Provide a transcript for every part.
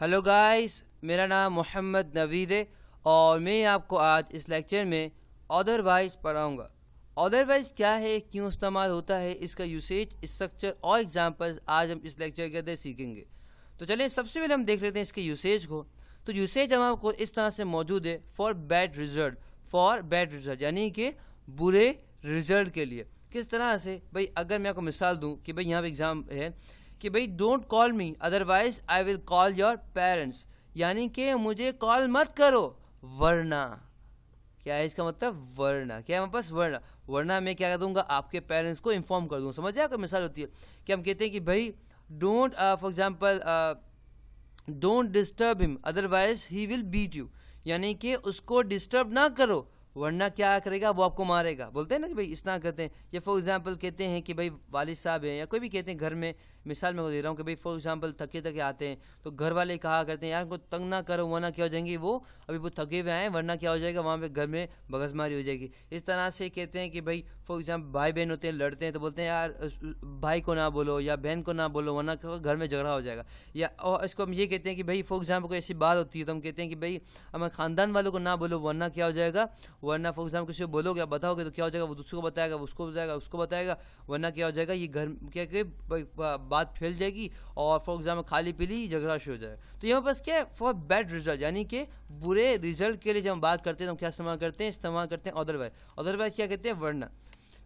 Hello guys, मेरा नाम मोहम्मद नवीद है और मैं आपको आज इस लेक्चर में अदरवाइज पढ़ाऊँगा। अदरवाइज क्या है, क्यों इस्तेमाल होता है, इसका यूसेज, स्ट्रक्चर और एग्जांपल्स आज हम इस लेक्चर के अंदर सीखेंगे। तो चलिए सबसे पहले हम देख लेते हैं इसके यूसेज को। तो यूसेज हम आपको इस तरह से मौजूद है फॉर बैड रिजल्ट यानी कि बुरे रिजल्ट के लिए। किस तरह से भाई, अगर मैं आपको मिसाल दूं कि भाई यहाँ पे एग्जाम है कि भाई don't call me otherwise I will call your parents, यानी कि मुझे कॉल मत करो वरना। क्या है इसका मतलब? वरना। क्या है हमारे पास? वरना मैं क्या कर दूंगा, आपके पेरेंट्स को इन्फॉर्म कर दूंगा। समझ आपको मिसाल होती है कि हम कहते हैं कि भाई don't for example don't disturb him otherwise he will beat you, यानी कि उसको डिस्टर्ब ना करो वरना क्या करेगा, वो आपको मारेगा। बोलते हैं ना कि भाई इस तरह करते हैं। या फॉर एग्जांपल कहते हैं कि भाई वालिद साहब हैं या कोई भी कहते हैं घर में, मिसाल मैं दे रहा हूँ कि भाई फॉर एग्जांपल थके थके आते हैं तो घर वाले कहा करते हैं यार उनको तंग ना करो वरना क्या हो जाएंगे, वो अभी वो थके हुए आए वरना क्या हो जाएगा, वहाँ पे घर में बगसमारी हो जाएगी। इस तरह से कहते हैं कि भाई फॉर एग्जाम्पल भाई बहन होते हैं, लड़ते हैं तो बोलते हैं यार भाई को ना बोलो या बहन को ना बोलो वरना क्या घर में झगड़ा हो जाएगा। या और इसको हम ये कहते हैं कि भाई फॉर एग्जाम्पल कोई ऐसी बात होती है तो हम कहते हैं कि भाई हमारे ख़ानदान वालों को ना बोलो वरना क्या हो जाएगा, वरना फॉर एग्जाम्पल किसी को बोलोगे बताओगे तो क्या हो जाएगा, वो दूसरे को बताएगा, उसको बताएगा, उसको बताएगा, वरना क्या हो जाएगा, ये घर क्या कि बात फैल जाएगी और फॉर एग्जाम्पल खाली पीली झगड़ा शुरू हो जाएगा। तो यहाँ पास क्या है, फॉर बैड रिजल्ट यानी कि बुरे रिजल्ट के लिए जब हम बात करते हैं तो हम क्या इस्तेमाल करते हैं अदरवाइज क्या कहते हैं, वरना।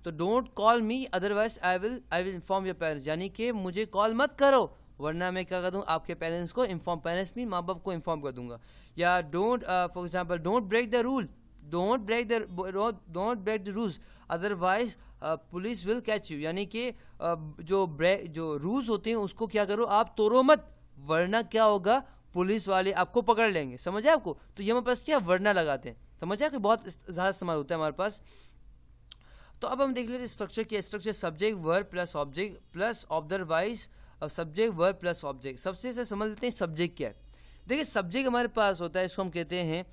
तो don't call me otherwise I will inform your parents, यानी कि मुझे कॉल मत करो वरना मैं क्या कर दूँ, आपके पेरेंट्स को इन्फॉर्म, पेरेंट्स भी माँ बाप को इन्फॉर्म कर दूंगा। या don't for example don't break the rule, don't break the rules otherwise police will catch you, यानी कि जो रूल्स होते हैं उसको क्या करो, आप तोड़ो मत वरना क्या होगा, पुलिस वाले आपको पकड़ लेंगे। समझे आपको? तो ये हमारे पास क्या वरना लगाते हैं। समझे कि बहुत ज़्यादा इस्तेमाल होता है हमारे पास। तो अब हम देख लेते हैं स्ट्रक्चर क्या। Structure subject verb plus object plus otherwise subject verb plus object. सबसे से समझ लेते हैं सब्जेक्ट क्या है। देखिए सब्जेक्ट हमारे पास होता है, इसको हम कहते हैं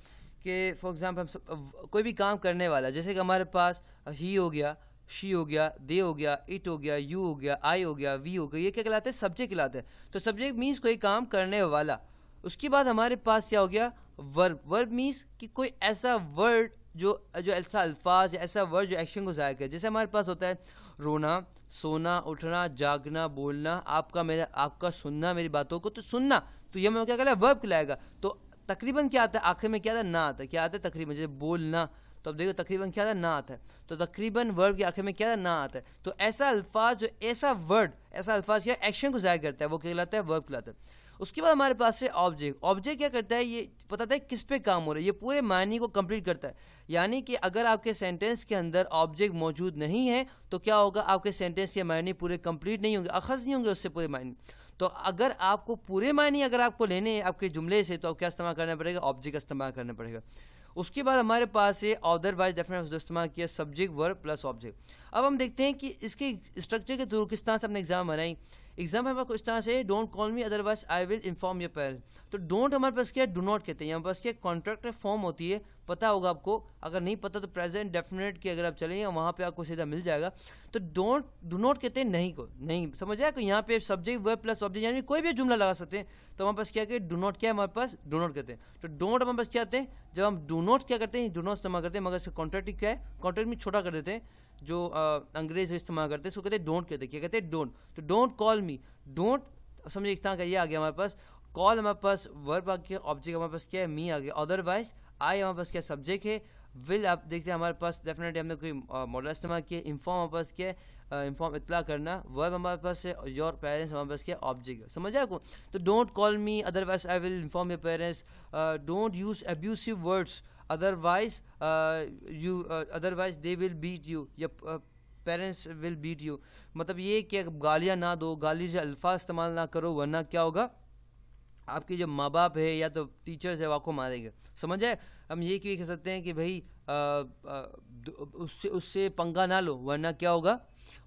कि फॉर एग्जाम्पल हम कोई भी काम करने वाला, जैसे कि हमारे पास ही हो गया, शी हो गया, दे हो गया, इट हो गया, यू हो गया, आई हो गया, वी हो गया, ये क्या कहलाते हैं, सब्जेक्ट कहलाते हैं। तो सब्जेक्ट मीन्स कोई काम करने वाला। उसके बाद हमारे पास क्या हो गया, वर्ब मीन्स कि कोई ऐसा वर्ड जो ऐसा अल्फाज या ऐसा वर्ड जो एक्शन को ज़ाहिर करे। जैसे हमारे पास होता है रोना, सोना, उठना, जागना, बोलना, आपका सुनना, मेरी बातों को तो सुनना, तो ये हमें क्या कहलाएगा, वर्ब कहलाएगा। तो तकरीबन क्या आता है, आखिर में क्या आता है, ना आता है। क्या आता है तकरीबन, जैसे बोलना, तो अब देखो तकरीबन क्या आता है, ना आता है। तो तकरीबन वर्ब के आखिर में क्या आता है, ना आता है। तो ऐसा अल्फाज जो ऐसा अल्फाज क्या एक्शन को ज़ाहिर करता है वो कहलाता है वर्ब कहलाता है। उसके बाद हमारे पास है ऑब्जेक्ट क्या करता है, ये बताता है किस पे काम हो रहा है, ये पूरे मायने को कंप्लीट करता है। यानी कि अगर आपके सेंटेंस के अंदर ऑब्जेक्ट मौजूद नहीं है तो क्या होगा, आपके सेंटेंस के मायने पूरे कंप्लीट नहीं होंगे, अखज़ नहीं होंगे उससे पूरे मायने। तो अगर आपको पूरे मायने अगर आपको लेने हैं आपके जुमले से, तो आप क्या इस्तेमाल करना पड़ेगा, ऑब्जेक्ट का इस्तेमाल करना पड़ेगा। उसके बाद हमारे पास है अदरवाइज डेफिनेट इस्तेमाल किया, सब्जेक्ट वर्ब प्लस ऑब्जेक्ट। अब हम देखते हैं कि इसके स्ट्रक्चर के थ्रू किस तरह से अपने एग्जाम बनाई। एग्जाम हमारे पास इस तरह से, don't call me otherwise I will inform your parents. तो डोंट हमारे पास क्या है, डू नॉट कहते हैं। हमारे पास क्या कॉन्ट्रैक्ट फॉर्म होती है, पता होगा आपको, अगर नहीं पता तो प्रेजेंट डेफिनेट की अगर आप चलेंगे वहाँ पे आपको सीधा मिल जाएगा। तो डू नॉट कहते हैं नहीं को, नहीं समझ आया। यहाँ पे सब्जेक्ट वर्ब प्लस ऑब्जेक्ट यानी कोई भी जुमला लगा सकते हैं। तो हमारे पास क्या है, डू नॉट क्या है, हमारे पास डू नॉट कहते हैं। तो डोंट हमारे पास क्या आते हैं, जब हम डू नॉट क्या करते हैं, डू नॉट इस्तेमाल करते हैं, मगर इसका कॉन्ट्रैक्ट क्या है, कॉन्ट्रैक्ट में छोटा कर देते हैं। जो अंग्रेज इस्तेमाल करते हैं उसको कहते हैं डोंट कहते हैं। क्या कहते हैं, डोंट। तो डोंट कॉल मी, डोंट समझिए एक तरह का ये आ गया हमारे पास। कॉल हमारे पास वर्ब आ गया, ऑब्जेक्ट हमारे पास क्या है, मी आ गया। अदरवाइज आई हमारे पास क्या सब्जेक्ट है, विल आप देखते हैं हमारे पास डेफिनेटली हमने कोई मॉडल इस्तेमाल किया। इन्फॉर्म हमारे पास क्या है, इन्फॉर्म इतला करना। वर्ब हमारे पास है, योर पेरेंट्स हमारे पास क्या ऑब्जेक्ट है। समझ आपको? तो don't call me otherwise I will inform your parents. Don't use abusive words otherwise they will beat you, या पेरेंट्स विल बीट यू। मतलब ये कि गालियाँ ना दो, गाली से अल्फाज इस्तेमाल ना करो वरना क्या होगा, आपके जो माँ बाप है या तो टीचर्स है वो आपको मारेंगे। समझ आए? हम ये क्यों कह सकते हैं कि भाई उससे पंगा ना लो वरना क्या होगा,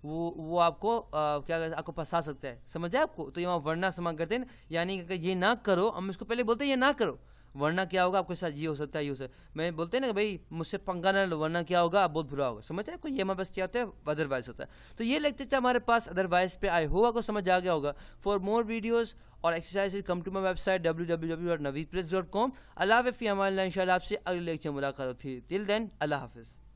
वो आपको क्या आपको फंसा सकता है। समझ आए आपको? तो यहाँ वरना इस्तेमाल करते हैं, यानी कि ये ना करो, हम इसको पहले बोलते हैं ये ना करो, वरना क्या होगा आपके साथ, ये हो सकता है, ये हो सकता है। मैं बोलते हैं ना कि भाई मुझसे पंगा ना लो वरना क्या होगा, बहुत बुरा होगा, समझते हैं? कोई ये हमारे पास क्या होता है, अदरवाइज होता है। तो ये लेक्चर था हमारे पास अदरवाइज पे, आई होप आपको समझ आ गया होगा। फॉर मोर वीडियोज़ और exercise come to my website www.naveedpress.com। अल्लाह हाफ़िज़, फ़ी अमान अल्लाह। इंशाल्लाह आपसे अगले लेक्चर मुलाकात होती है। टिल देन अल्लाह हाफ़िज़।